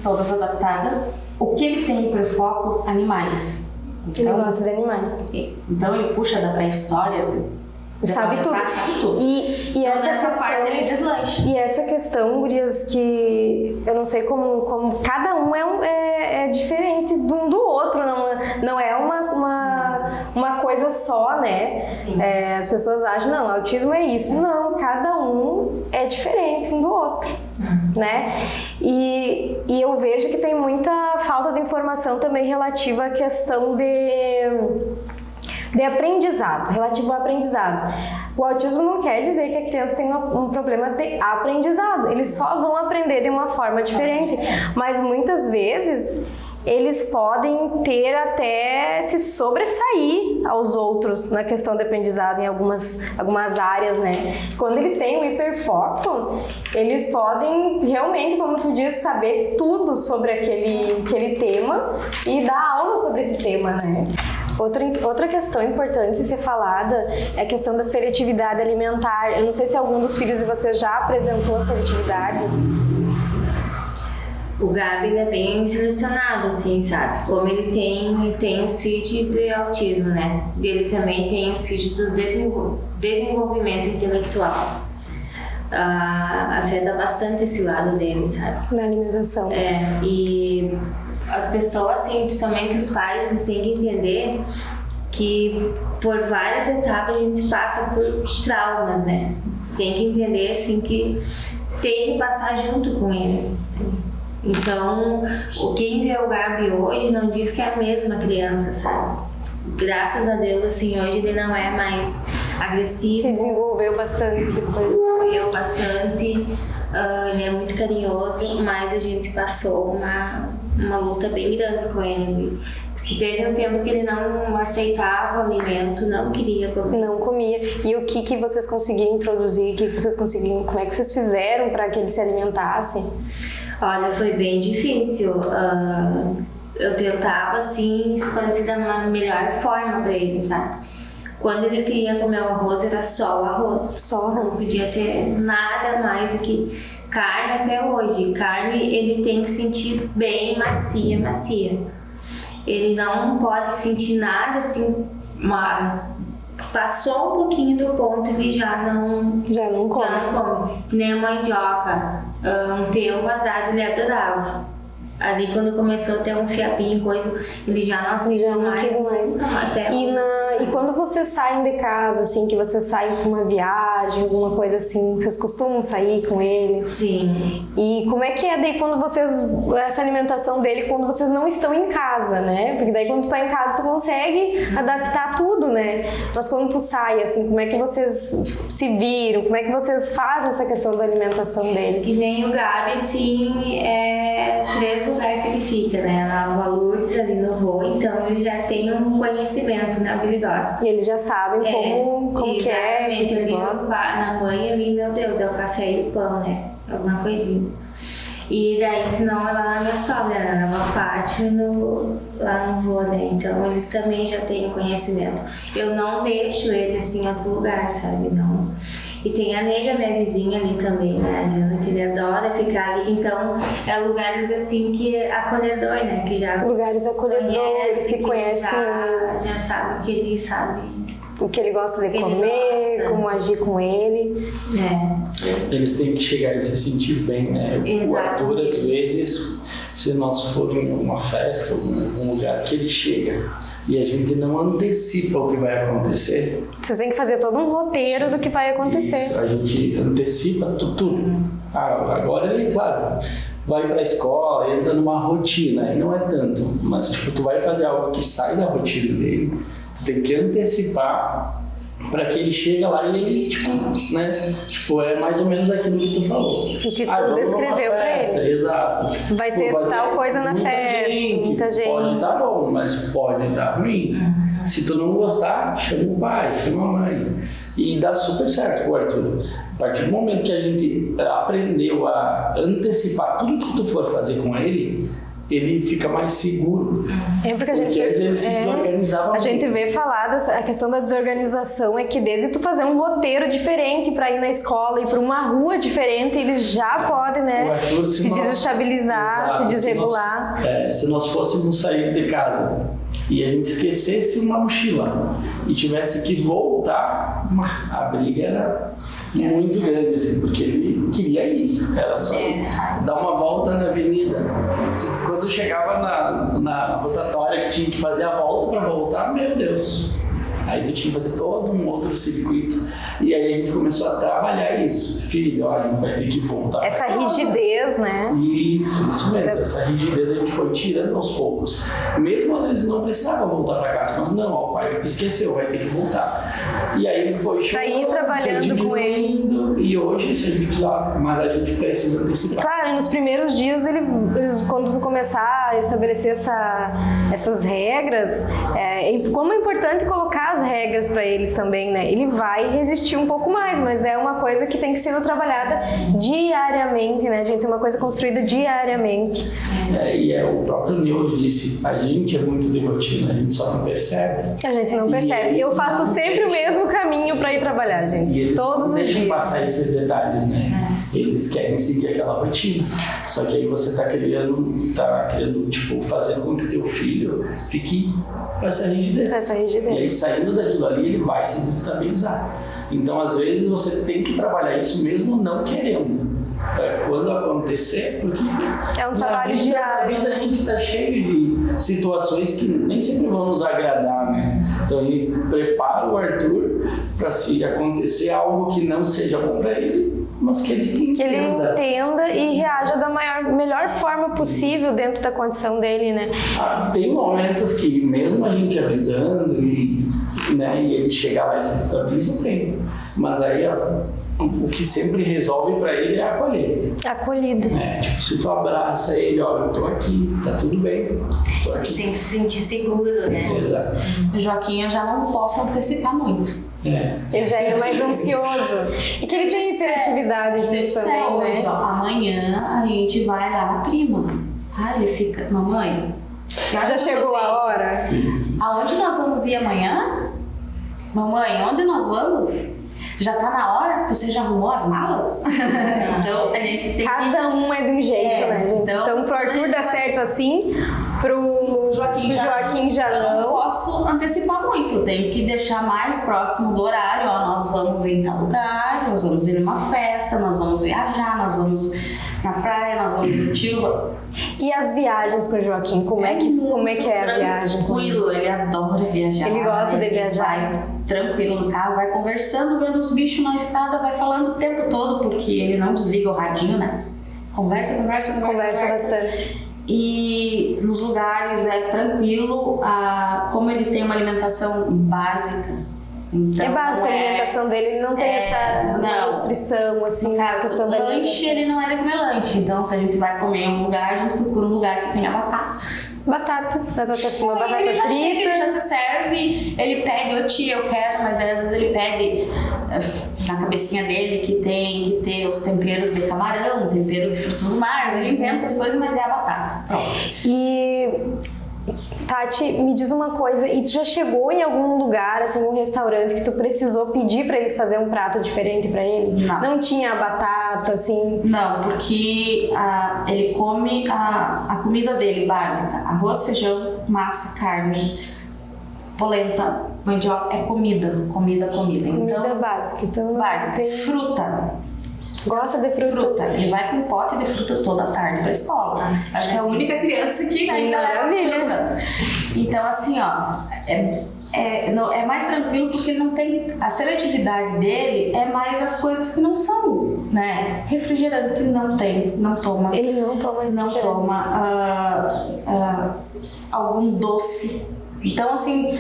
Todas adaptadas. O que ele tem por foco? Animais. Ele gosta de animais. Então ele puxa da pré-história. Sabe tudo. E então, essa questão, parte ele deslancha. E essa questão, gurias, que eu não sei como cada um é diferente um do outro, não é uma coisa só, né? As pessoas acham, não, autismo é isso. Não, cada um é diferente um do outro, né? E eu vejo que tem muita falta de informação também relativa à questão de aprendizado, relativo ao aprendizado. O autismo não quer dizer que a criança tem um problema de aprendizado, eles só vão aprender de uma forma diferente, mas muitas vezes eles podem ter até se sobressair aos outros na questão de aprendizado em algumas áreas, né? Quando eles têm o hiperfoco, eles podem realmente, como tu diz, saber tudo sobre aquele tema e dar aula sobre esse tema, né? Outra questão importante de ser falada é a questão da seletividade alimentar. Eu não sei se algum dos filhos de vocês já apresentou a seletividade. O Gabi, ele é bem selecionado, assim, sabe? Como ele tem o CID de autismo, né? Ele também tem o CID do desenvolvimento intelectual. Afeta bastante esse lado dele, sabe? Na alimentação. E as pessoas, assim, principalmente os pais, eles têm que entender que por várias etapas a gente passa por traumas, né? Tem que entender, assim, que tem que passar junto com ele. Então, quem vê o Gabi hoje não diz que é a mesma criança, sabe? Graças a Deus, assim, hoje ele não é mais agressivo. Se desenvolveu bastante depois. Desenvolveu bastante, ele é muito carinhoso, mas a gente passou uma luta bem grande com ele. Porque teve um tempo que ele não aceitava o alimento, não queria comer. Não comia. E o que vocês conseguiram introduzir? Como é que vocês fizeram para que ele se alimentasse? Olha, foi bem difícil. Eu tentava, assim, esclarecer da melhor forma para ele, sabe? Quando ele queria comer o arroz, era só o arroz. Só o arroz. Não podia ter nada mais do que carne até hoje. Carne, ele tem que sentir bem macia. Ele não pode sentir nada, assim, mas passou um pouquinho do ponto, ele já não come. Nem a mandioca. Um tempo atrás ele adorava. Ali quando começou a ter um fiapinho, coisa, ele já não sentiu mais. Até e quando vocês saem de casa, assim, que vocês saem para uma viagem, alguma coisa assim, vocês costumam sair com ele? Sim. E como é que é daí quando essa alimentação dele quando vocês não estão em casa, né? Porque daí quando tu tá em casa tu consegue adaptar tudo, né? Mas quando tu sai, assim, como é que vocês se viram? Como é que vocês fazem essa questão da alimentação dele? Que nem o Gabi, assim, 3 lugares que ele fica, né? Na Nova Lourdes, ali no Vô, então ele já tem um conhecimento, né? O que ele gosta. E eles já sabem como que é, o que ele gosta. Na mãe ali, meu Deus, é o café e o pão, né? Alguma coisinha. E daí, senão, é lá na minha sogra, né? Na Nova Fátima, lá no Vô, né? Então, eles também já têm conhecimento. Eu não deixo ele, assim, em outro lugar, sabe? Não. E tem a Nega, minha vizinha ali também, né, a Jana, que ele adora ficar ali. Então, é lugares assim que é acolhedor, né, que já... Lugares acolhedores, que conhecem já sabe que ele sabe. O que ele gosta de comer, como agir com ele. Eles têm que chegar e se sentir bem, né? O Arthur, às vezes, se nós formos em uma festa, em um lugar que ele chega e a gente não antecipa o que vai acontecer. Vocês têm que fazer todo um roteiro do que vai acontecer. Isso, a gente antecipa tudo. Agora ele, claro, vai para a escola, entra numa rotina, e não é tanto, mas tipo, tu vai fazer algo que sai da rotina dele, tu tem que antecipar para que ele chegue lá e ele, tipo, é mais ou menos aquilo que tu falou. O que tu vamos descreveu numa pra festa, ele. Exato. Vai ter tal coisa na festa, muita gente. Pode estar bom, mas pode estar ruim. Se tu não gostar, chama o pai, chama a mãe. E dá super certo com o Arthur. A partir do momento que a gente aprendeu a antecipar tudo que tu for fazer com ele, ele fica mais seguro. É porque ele se desorganizava a gente muito. vê falar a questão da desorganização é que desde tu fazer um roteiro diferente para ir na escola e para uma rua diferente, eles já podem, né, O Arthur, se desestabilizar, Exato, se desregular. Se nós fôssemos sair de casa e a gente esquecesse uma mochila e tivesse que voltar, a briga era muito grande, assim, porque ele queria ir, era só dar uma volta na avenida. Assim, quando chegava na rotatória que tinha que fazer a volta para voltar, meu Deus, aí tu tinha que fazer todo um outro circuito. E aí a gente começou a trabalhar isso. Filho, ó, a gente vai ter que voltar. Essa rigidez, né? Isso mesmo. Essa rigidez a gente foi tirando aos poucos. Mesmo às vezes não precisava voltar para casa, mas não, ó, o pai esqueceu, vai ter que voltar. E aí ele foi ir trabalhando com ele. E hoje, se a gente precisar, mas a gente precisa antecipar. Claro, e nos primeiros dias, eles, quando tu começar a estabelecer essas regras, como é importante colocar as regras para eles também, né? Ele vai resistir um pouco mais, mas é uma coisa que tem que ser trabalhada diariamente, né, gente? É uma coisa construída diariamente. E o próprio Neuro disse, a gente é muito de rotina, a gente só não percebe. A gente não percebe. Eu faço sempre o mesmo caminho para ir trabalhar, gente. E eles todos os dias. Passar esses detalhes, né? Eles querem seguir aquela rotina. Só que aí você tá querendo, tipo, fazer com que teu filho fique com essa rigidez. E aí, saindo daquilo ali, ele vai se desestabilizar. Então, às vezes, você tem que trabalhar isso mesmo não querendo. Quando acontecer, porque é um trabalho Na diário. vida a gente está cheio de situações que nem sempre vão nos agradar, né? Então a gente prepara o Arthur para se acontecer algo que não seja bom para ele, mas que ele entenda e reaja da melhor forma possível dentro da condição dele, né? Tem momentos que mesmo a gente avisando e ele chegar lá e se estabiliza, tem. Mas aí o que sempre resolve para ele é acolher. Acolhida. Tipo, se tu abraça ele, ó, eu tô aqui, tá tudo bem. Tô aqui. Sem se sentir seguro, né? Exato. O Joaquim eu já não posso antecipar muito. Ele já é mais ansioso. E que ele tem hiperatividade também, hoje, ó, amanhã a gente vai lá na prima. Ele fica, mamãe, já chegou a hora? Sim. Aonde nós vamos ir amanhã? Mamãe, onde nós vamos? Já tá na hora? Você já arrumou as malas? Então a gente tem Cada um é de um jeito, né, gente? Então pro Arthur dá certo assim, pro Joaquim já não. Eu não posso antecipar muito, tenho que deixar mais próximo do horário. Ó, nós vamos em tal lugar, nós vamos ir numa festa, nós vamos viajar, nós vamos na praia, nós vamos no tio. E as viagens com o Joaquim? Como é que é a viagem? Tranquilo, ele adora viajar. Ele gosta de viajar. Vai tranquilo no carro, vai conversando, vendo os bichos na estrada, vai falando o tempo todo, porque ele não desliga o radinho, né? Conversa bastante. E nos lugares é tranquilo, como ele tem uma alimentação básica. Então, é básica a alimentação dele, ele não tem essa restrição, assim, na questão da lanche, ele não é de comer lanche. Então, se a gente vai comer em um lugar, a gente procura um lugar que tenha batata. Batata frita. Ele já se serve, ele pede, eu quero, mas 10 vezes ele pede na cabecinha dele que tem que ter os temperos de camarão, tempero de frutos do mar, ele inventa as coisas, mas é a batata. Pronto. E Tati, me diz uma coisa, e tu já chegou em algum lugar, assim, um restaurante que tu precisou pedir pra eles fazerem um prato diferente pra ele? Não tinha batata, assim? Não, porque ele come a comida dele básica, arroz, feijão, massa, carne, polenta, mandioca, é comida. Comida Então, básica, então básica. tem... Fruta. Gosta de fruta? Ele vai com um pote de fruta toda tarde pra escola. Acho que é a única criança que ainda leva fruta. Então, assim, ó, é mais tranquilo porque ele não tem... A seletividade dele é mais as coisas que não são, né? Refrigerante não toma. Ele não toma refrigerante. Não toma algum doce. Então, assim,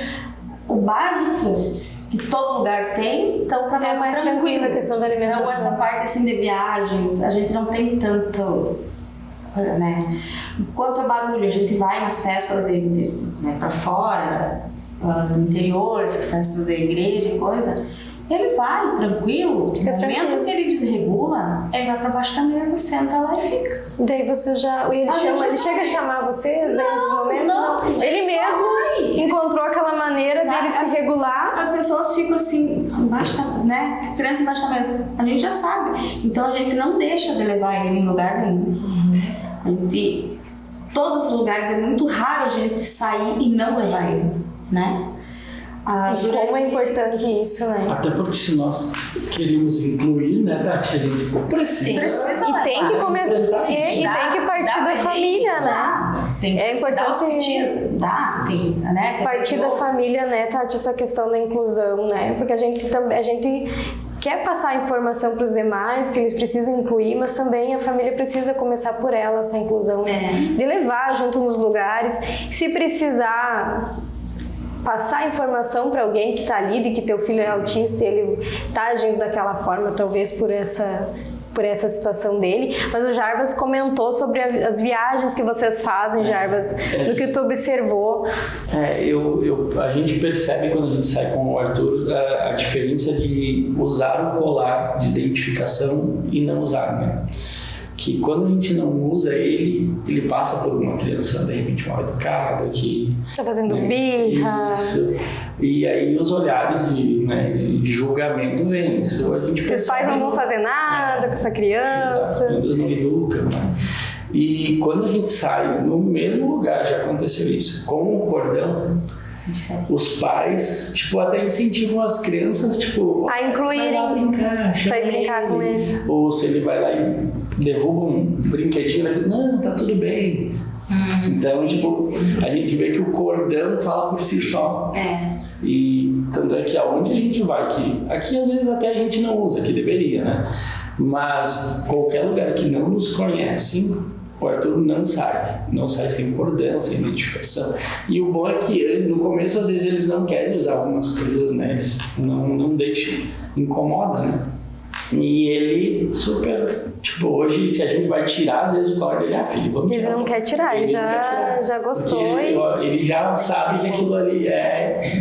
o básico que todo lugar tem, então para nós é mais tranquila a questão da alimentação. Então essa parte assim de viagens, a gente não tem tanto, né? Quanto a barulho, a gente vai nas festas né, para fora, no interior, essas festas da igreja e coisa, ele vai tranquilo, no momento que ele desregula, ele vai para baixo da mesa, senta lá e fica. Daí você ele chega a chamar vocês nesses momentos? Não, ele mesmo encontrou aquela maneira dele se regular. As pessoas ficam assim, né? Criança embaixo da mesa. A gente já sabe. Então a gente não deixa de levar ele em lugar nenhum. Todos os lugares, é muito raro a gente sair e não levar ele, né? E como é importante isso, né? Até porque se nós queremos incluir, né, Tati, a gente precisa E tem que começar, e tem que partir da família, né? É importante né? Partir da família, né, Tati, essa questão da inclusão, né? Porque a gente quer passar a informação para os demais, que eles precisam incluir, mas também a família precisa começar por ela, essa inclusão, né? De levar junto nos lugares, se precisar passar informação para alguém que está ali de que teu filho é autista e ele está agindo daquela forma, talvez por essa situação dele. Mas o Jarbas comentou sobre as viagens que vocês fazem, Jarbas, do que tu observou. A gente percebe quando a gente sai com o Arthur a diferença de usar o colar de identificação e não usar, né? Que quando a gente não usa ele passa por uma criança de repente mal educada, que tá fazendo birra. Isso. E aí os olhares de julgamento vêm. Isso a gente Esses pais não vão fazer nada com essa criança. Exato, meu Deus, não educam, né? E quando a gente sai no mesmo lugar, já aconteceu isso, com o cordão, os pais, até incentivam as crianças, a incluírem, vai lá brincar, pra ir brincar com ele. Ou se ele vai lá e derruba um brinquedinho, não, tá tudo bem. Então, a gente vê que o cordão fala por si só. E tanto é que aonde a gente vai, aqui às vezes até a gente não usa, que deveria, né? Mas qualquer lugar que não nos conhecem, o Arthur não sai sem cordão, sem identificação. E o bom é que no começo, às vezes, eles não querem usar algumas coisas, né? Eles não deixam, incomoda, né? E ele super, hoje, se a gente vai tirar, às vezes o colar dele, filho, vamos tirar. Ele não quer tirar, ele já gostou. Ele já sabe que aquilo ali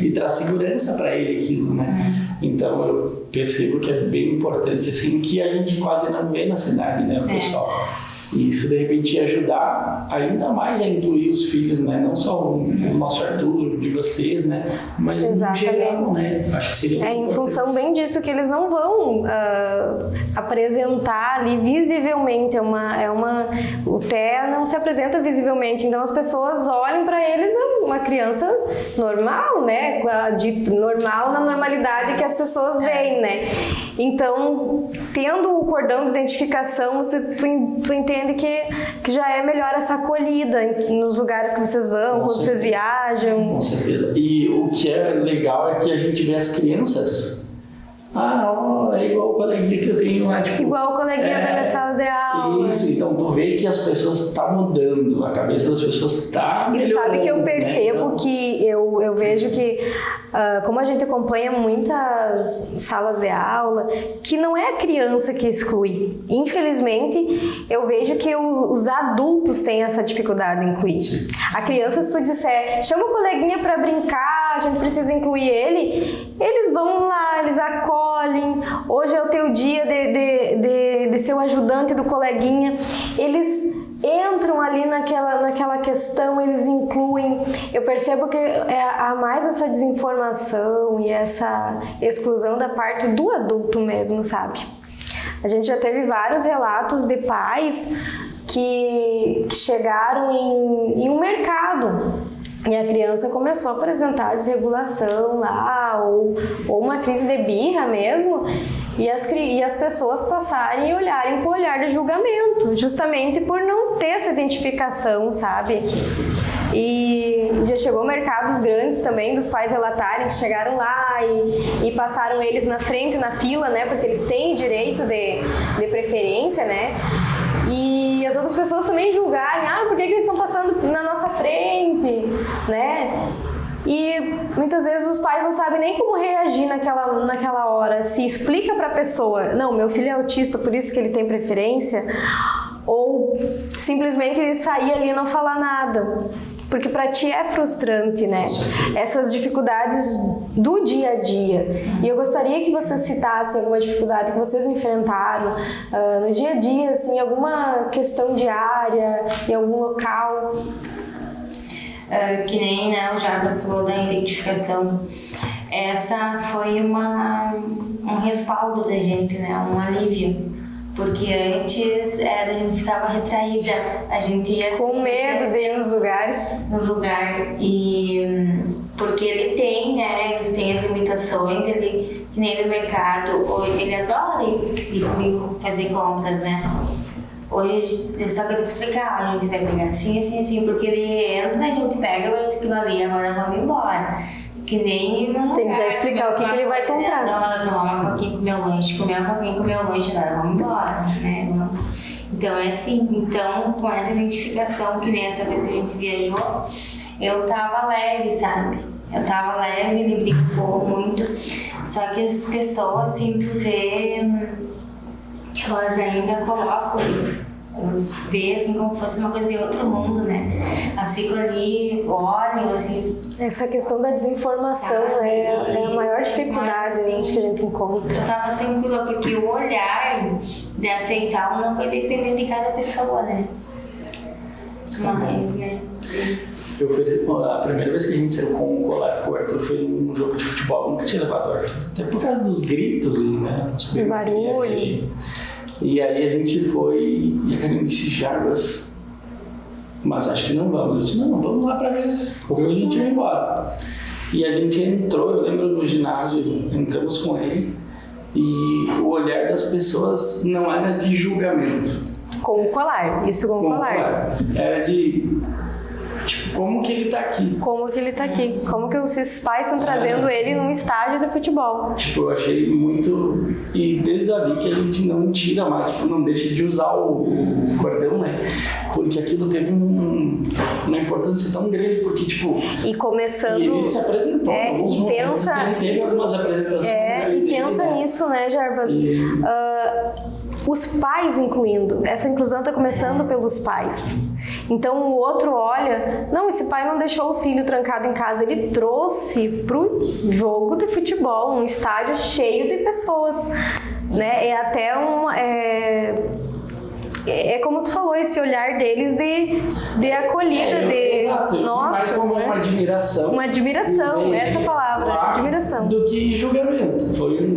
e traz segurança para ele aquilo, né? Então eu percebo que é bem importante, assim, que a gente quase não vê na cidade, né, o pessoal. E isso, de repente, ia ajudar ainda mais a incluir os filhos, né? Não só o nosso Arthur, de vocês, né? Mas no geral, né? Acho que seria em função bem disso que eles não vão apresentar ali visivelmente. O TEA não se apresenta visivelmente, então as pessoas olham para eles uma criança normal, né? Normal na normalidade que as pessoas veem, né? Então, tendo o cordão de identificação, tu entende que já é melhor essa acolhida nos lugares que vocês vão, quando vocês viajam. Com certeza. E o que é legal é que a gente vê as crianças. É igual o coleguinha que eu tenho lá. Igual o coleguinha da minha sala de aula. Isso, então tu vê que as pessoas estão mudando, a cabeça das pessoas está melhorando. E sabe que eu percebo, né? Então, que eu vejo que, como a gente acompanha muitas salas de aula, que não é a criança que exclui. Infelizmente, eu vejo que os adultos têm essa dificuldade em incluir. Sim. A criança, se tu disser, chama o coleguinha para brincar, a gente precisa incluir ele, eles vão lá, eles acolhem. Hoje é o teu dia de ser o ajudante do coleguinha. Eles entram ali naquela questão, eles incluem. Eu percebo que há mais essa desinformação e essa exclusão da parte do adulto mesmo, sabe? A gente já teve vários relatos de pais que chegaram em um mercado e a criança começou a apresentar desregulação lá, ou uma crise de birra mesmo, e as pessoas passarem e olharem com o olhar de julgamento, justamente por não ter essa identificação, sabe? E já chegou mercados grandes também, dos pais relatarem que chegaram lá e passaram eles na frente, na fila, né? Porque eles têm direito de preferência, né? E as outras pessoas também julgarem, por que eles estão passando na nossa frente, né? e muitas vezes os pais não sabem nem como reagir naquela hora. Se explica para a pessoa, não, meu filho é autista, por isso que ele tem preferência, ou simplesmente sair ali e não falar nada. Porque para ti é frustrante, né? Essas dificuldades do dia a dia. E eu gostaria que vocês citassem alguma dificuldade que vocês enfrentaram no dia a dia, assim, alguma questão diária, em algum local. Que nem, né, o Jarbas falou da identificação. Essa foi um respaldo da gente, né? Um alívio. Porque antes a gente ficava retraída, a gente ia com medo de ir nos lugares. E porque ele tem, né? Eles têm as limitações, ele, que nem no mercado, ele adora ir comigo fazer compras, né? Hoje, só que eu te explicar, a gente vai pegar assim, assim, assim, porque ele entra, a gente pega, vai aquilo ali, agora vamos embora. Que nem no Tem que já explicar o que ele vai comprar. Tomar uma coquinha com meu lanche, comer uma coquinha com meu lanche, agora vamos embora, né? Então é assim, então com essa identificação, que nem essa vez que a gente viajou, eu tava leve, sabe? Eu tava leve, ele brincou muito, só que as pessoas, assim, tu vê, elas ainda colocam, elas veem assim como se fosse uma coisa de outro mundo, né? Elas ficam ali, olham, assim. Essa questão da desinformação é a maior dificuldade assim, que a gente encontra. Eu tava tranquila, porque o olhar de aceitar não vai depender de cada pessoa, né? Mas, né? Eu percebi, a primeira vez que a gente saiu com o colar com o Arthur foi num jogo de futebol, eu nunca tinha levado o Arthur. Até por causa dos gritos e, né? O barulho. E aí a gente foi e a Karine disse, Jarbas, mas acho que não vamos. Eu disse, não, vamos lá pra ver se a gente vai embora. E a gente entrou, eu lembro no ginásio, entramos com ele e o olhar das pessoas não era de julgamento. Com o colar, isso com o colar. Era de, tipo, como que ele tá aqui? Como que ele tá aqui? Como que esses pais estão trazendo ele num estádio de futebol? Tipo, eu achei muito... E desde ali que a gente não tira mais, tipo, não deixa de usar o cordão, né? Porque aquilo teve uma importância tão grande, porque, tipo... E começando... E ele se apresentou em alguns momentos, ele teve algumas apresentações. E pensa nisso, né, Jarbas? Os pais incluindo. Essa inclusão está começando pelos pais. Então o outro olha, não, esse pai não deixou o filho trancado em casa, ele trouxe pro jogo de futebol, um estádio cheio de pessoas, né? É até é como tu falou, esse olhar deles de acolhida, exato, nossa, mais como né? uma admiração. Uma admiração, essa palavra, admiração. Do que julgamento.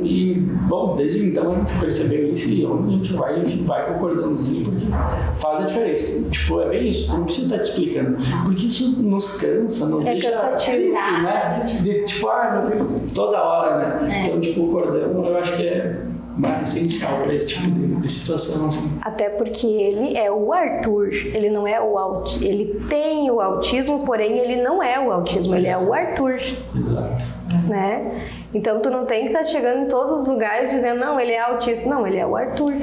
E, bom, desde então a gente percebeu isso e onde a gente vai concordando, porque faz a diferença. Tipo, é bem isso, tu não precisa estar te explicando. Porque isso nos cansa, nos deixa triste, né? De, tipo, meu filho, toda hora, né? Então, tipo, o cordão eu acho que é mais essencial para esse tipo de situação. Assim. Até porque ele é o Arthur, ele não é o autismo. Ele tem o autismo, porém ele não é o autismo, ele é o Arthur. Exato. Né? Então tu não tem que estar chegando em todos os lugares dizendo, não, ele é autista. Não, ele é o Arthur.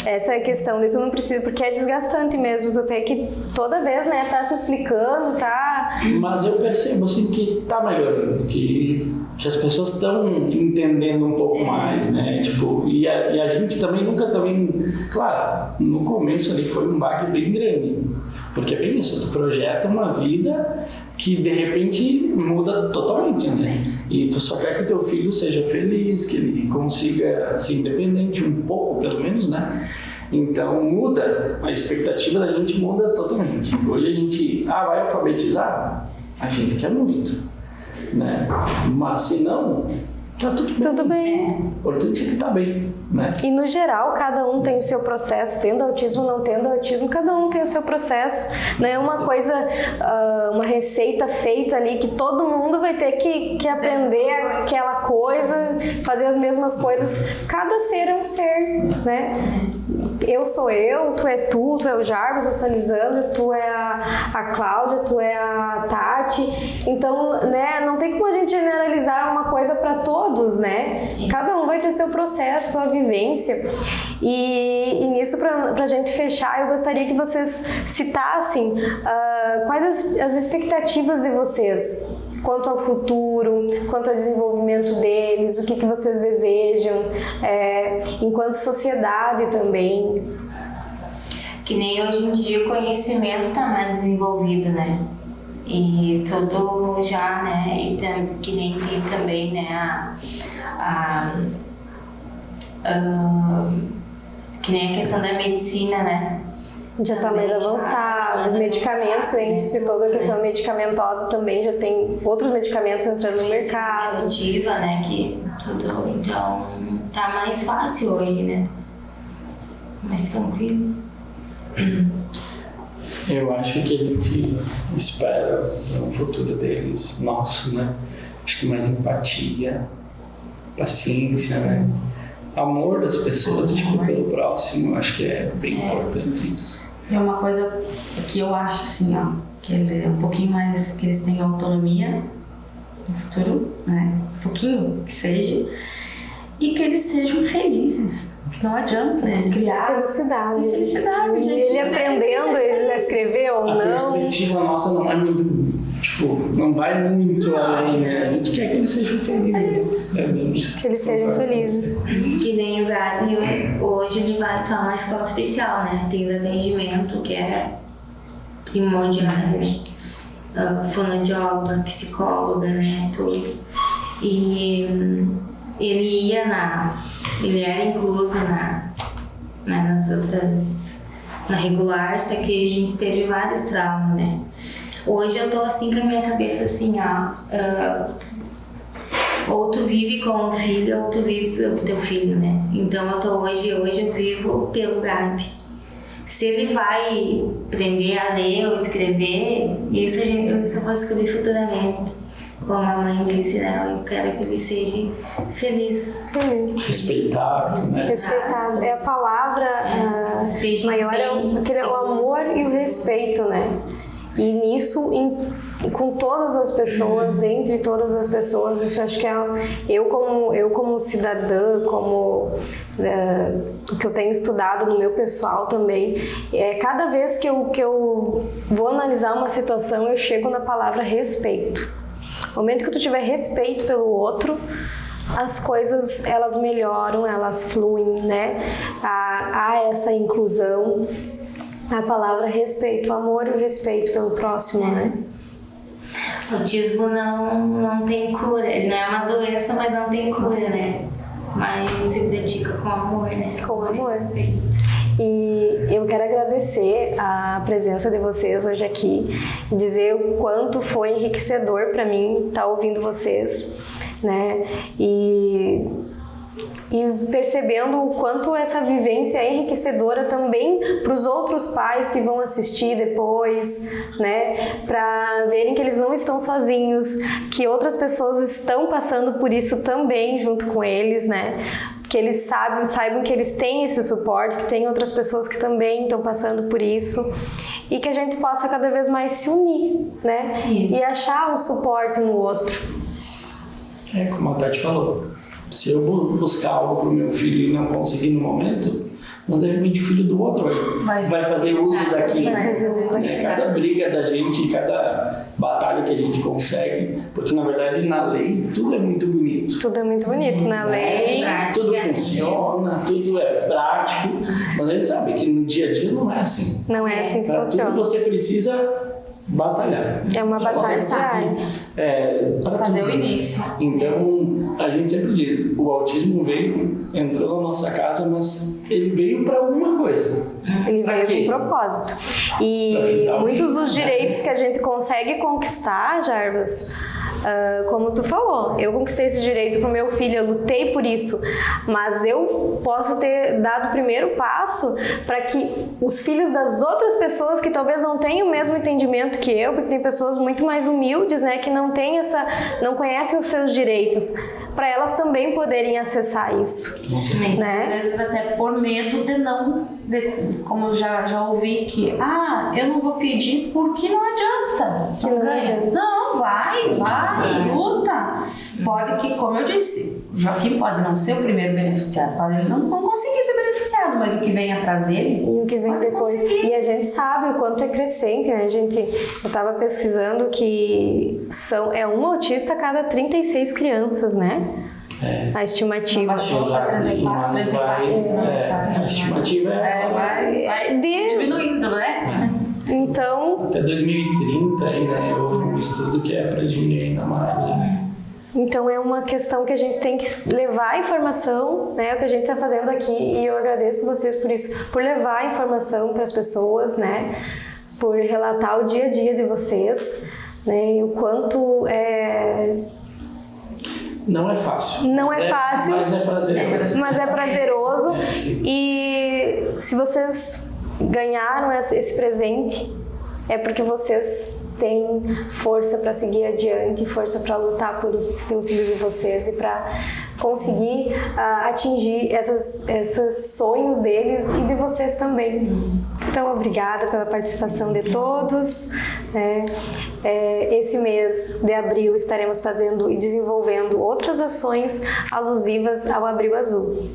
Essa é a questão, de tu não precisa, porque é desgastante mesmo, tu tem que toda vez, né, tá se explicando, tá... Mas eu percebo, assim, que tá melhorando, que as pessoas estão entendendo um pouco mais, né, tipo, e a gente também nunca claro, no começo ali foi um baque bem grande, porque é bem isso, tu projeta uma vida que de repente muda totalmente, né? E tu só quer que o teu filho seja feliz, que ele consiga ser independente um pouco, pelo menos, né? Então muda, a expectativa da gente muda totalmente. Hoje a gente, vai alfabetizar? A gente quer muito, né? Mas se não, tá tudo bem. O importante é que tá bem, né? E no geral, cada um tem o seu processo, tendo autismo, não tendo autismo, cada um tem o seu processo. Não é uma coisa, uma receita feita ali que todo mundo vai ter que aprender aquela coisa, fazer as mesmas coisas. Cada ser é um ser, né? eu sou eu, tu é o Jarbas, eu sou a Lisandra, tu é a Cláudia, tu é a Tati. Então, né, não tem como a gente generalizar uma coisa para todos, né? Cada um vai ter seu processo, sua vivência. E nisso, pra gente fechar, eu gostaria que vocês citassem quais as expectativas de vocês quanto ao futuro, quanto ao desenvolvimento deles, o que vocês desejam, enquanto sociedade também. Que nem hoje em dia o conhecimento está mais desenvolvido, né? E tudo já, né? E que nem tem também, né? Que nem a questão da medicina, né? Já está mais avançado, os medicamentos, né? A gente citou a questão medicamentosa também, já tem outros medicamentos entrando no mercado. Preventiva, né? Que tudo, então, tá mais fácil hoje, né? Mais tranquilo. Eu acho que a gente espera no futuro deles, nosso, né? Acho que mais empatia, paciência, né? Amor das pessoas, tipo, pelo próximo, acho que é bem importante isso. É uma coisa que eu acho, assim, ó, que ele é um pouquinho mais, que eles tenham autonomia no futuro, né? Um pouquinho que seja, e que eles sejam felizes. Não adianta criar felicidade. Tem felicidade, gente. Ele aprendendo, ele a escrever ou a não. A perspectiva nossa não é muito, tipo, não vai muito além, né? A gente quer que eles sejam felizes. Que eles sejam felizes. Que nem o Gabi, hoje ele vai só na escola especial, né? Tem os atendimentos, que é primordial, né? Fonoaudióloga, psicóloga, né? Tudo. E ele era incluso nas outras, na regular, só que a gente teve vários traumas, né? Hoje eu tô assim com a minha cabeça assim, ó, ou tu vive com o filho ou tu vive pelo teu filho, né? Então eu tô hoje eu vivo pelo Gabi. Se ele vai aprender a ler ou escrever, isso eu vou escrever futuramente. Como a mãe disse, né? Eu quero que ele seja feliz. Respeitado, né? Respeitado. É a palavra maior, é o amor e o respeito, né? E nisso, com todas as pessoas, entre todas as pessoas, isso acho que eu como cidadã, como que eu tenho estudado no meu pessoal também, cada vez que eu vou analisar uma situação, eu chego na palavra respeito. No momento que tu tiver respeito pelo outro, as coisas elas melhoram, elas fluem, né? Há essa inclusão, a palavra respeito, o amor e o respeito pelo próximo, né? O autismo não tem cura, ele não é uma doença, mas não tem cura, né? Mas se pratica com amor, né? Com amor. E eu quero agradecer a presença de vocês hoje aqui, dizer o quanto foi enriquecedor para mim estar ouvindo vocês, né? E percebendo o quanto essa vivência é enriquecedora também para os outros pais que vão assistir depois, né? Para verem que eles não estão sozinhos, que outras pessoas estão passando por isso também junto com eles, né? Que eles saibam que eles têm esse suporte, que tem outras pessoas que também estão passando por isso e que a gente possa cada vez mais se unir, né? E achar um suporte no outro. Como a Tati falou, se eu buscar algo para o meu filho e não conseguir no momento, mas de repente o filho do outro vai fazer uso daquilo. Cada briga da gente, cada batalha que a gente consegue, porque na verdade na lei tudo é muito bonito. Tudo é muito bonito na lei. Tudo funciona, tudo é prático, mas a gente sabe que no dia a dia não é assim. Não é assim que funciona. Tudo você precisa batalhar. É uma batalha diária. Para fazer o início. Então, a gente sempre diz, o autismo entrou na nossa casa, mas ele veio para alguma coisa. Ele veio com um propósito. E muitos dos direitos que a gente consegue conquistar, Jarbas, como tu falou, eu conquistei esse direito pro meu filho, eu lutei por isso, mas eu posso ter dado o primeiro passo para que os filhos das outras pessoas que talvez não tenham o mesmo entendimento que eu, porque tem pessoas muito mais humildes, né, que não conhecem os seus direitos, para elas também poderem acessar isso. Né? Às vezes até por medo de não, como já ouvi que, eu não vou pedir porque não adianta, Que não adianta. Não, vai, luta. Pode que, como eu disse, o Joaquim pode não ser o primeiro beneficiado, pode ele não conseguir ser beneficiado, mas o que vem atrás dele e o que vem pode depois. conseguir. E a gente sabe o quanto é crescente, né? Eu estava pesquisando que é um autista a cada 36 crianças, né? A estimativa. Baixou para Exato, 34, mas 34, a estimativa vai diminuindo, né? Então, até 2030 aí, né, houve um estudo que é para diminuir ainda mais. Então é uma questão que a gente tem que levar a informação, né? É o que a gente está fazendo aqui, e eu agradeço vocês por isso, por levar a informação para as pessoas, né? Por relatar o dia a dia de vocês, né? E o quanto não é fácil. Não é fácil, mas é prazeroso. Mas é prazeroso. Sim. E se vocês ganharam esse presente, é porque vocês têm força para seguir adiante, força para lutar pelo filho de vocês e para conseguir atingir esses sonhos deles e de vocês também. Então, obrigada pela participação de todos. Esse mês de abril estaremos fazendo e desenvolvendo outras ações alusivas ao Abril Azul.